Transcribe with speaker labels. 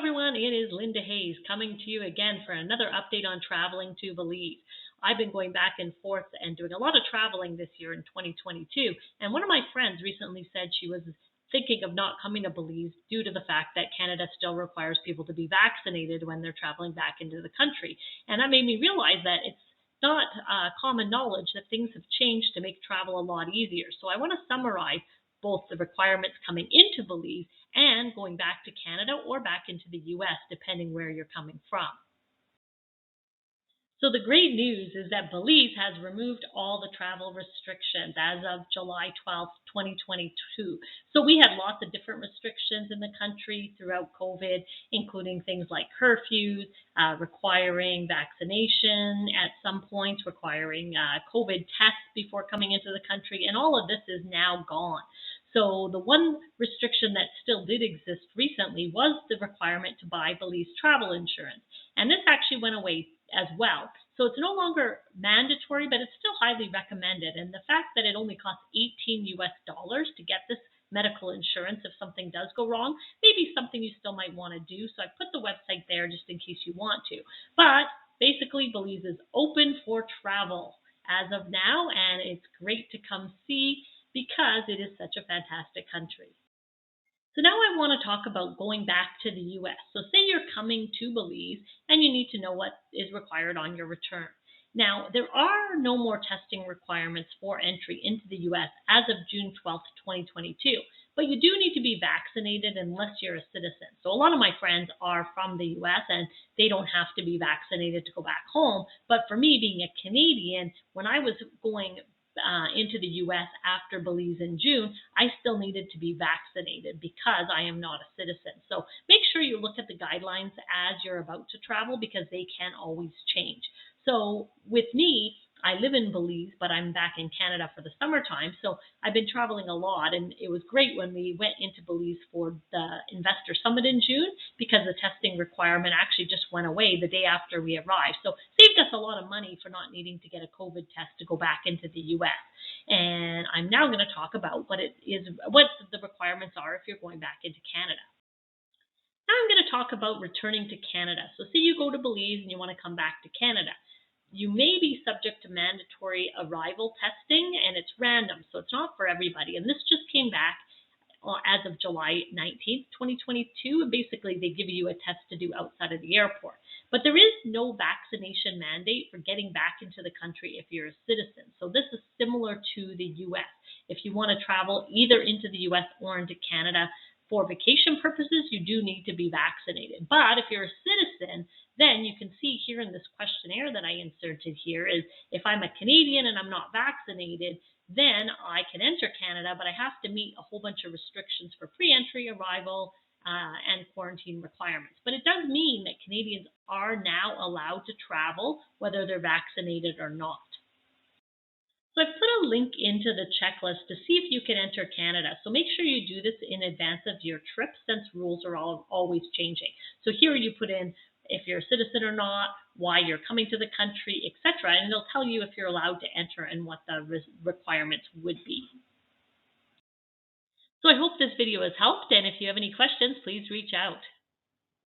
Speaker 1: everyone, it is Linda Hayes coming to you again for another update on traveling to Belize. I've been going back and forth and doing a lot of traveling this year in 2022, and one of my friends recently said she was thinking of not coming to Belize due to the fact that Canada still requires people to be vaccinated when they're traveling back into the country. And that made me realize that it's not common knowledge that things have changed to make travel a lot easier. So I want to summarize both the requirements coming into Belize and going back to Canada or back into the US, depending where you're coming from. So the great news is that Belize has removed all the travel restrictions as of July 12th, 2022. So we had lots of different restrictions in the country throughout COVID, including things like curfews, requiring vaccination at some points, requiring COVID tests before coming into the country, and all of this is now gone. So the one restriction that still did exist recently was the requirement to buy Belize travel insurance. And this actually went away as well. So it's no longer mandatory, but it's still highly recommended. And the fact that it only costs $18 to get this medical insurance if something does go wrong, maybe something you still might want to do. So I put the website there just in case you want to. But basically, Belize is open for travel as of now, and it's great to come see because it is such a fantastic country. So now I want to talk about going back to the US. So say you're coming to Belize and you need to know what is required on your return. Now, there are no more testing requirements for entry into the US as of June 12th, 2022, but you do need to be vaccinated unless you're a citizen. So a lot of my friends are from the US and they don't have to be vaccinated to go back home. But for me, being a Canadian, when I was going into the US after Belize in June, I still needed to be vaccinated because I am not a citizen. So make sure you look at the guidelines as you're about to travel because they can always change. So with me, I live in Belize, but I'm back in Canada for the summertime. So I've been traveling a lot, and it was great when we went into Belize for the Investor Summit in June because the testing requirement actually just went away the day after we arrived. So saved us a lot of money for not needing to get a COVID test to go back into the US. And I'm now going to talk about what the requirements are if you're going back into Canada. Now I'm going to talk about returning to Canada. So say you go to Belize and you want to come back to Canada. You may be subject to mandatory arrival testing, and it's random, so it's not for everybody. And this just came back as of July 19th, 2022. Basically, they give you a test to do outside of the airport. But there is no vaccination mandate for getting back into the country if you're a citizen. So this is similar to the US. If you want to travel either into the US or into Canada for vacation purposes, you do need to be vaccinated. But if you're a citizen, then you can see here in this questionnaire that I inserted here is if I'm a Canadian and I'm not vaccinated, then I can enter Canada, but I have to meet a whole bunch of restrictions for pre-entry, arrival, and quarantine requirements. But it does mean that Canadians are now allowed to travel, whether they're vaccinated or not. So I've put a link into the checklist to see if you can enter Canada. So make sure you do this in advance of your trip since rules are always changing. So here you put in if you're a citizen or not, why you're coming to the country, etc. And it'll tell you if you're allowed to enter and what the requirements would be. So I hope this video has helped, and if you have any questions, please reach out.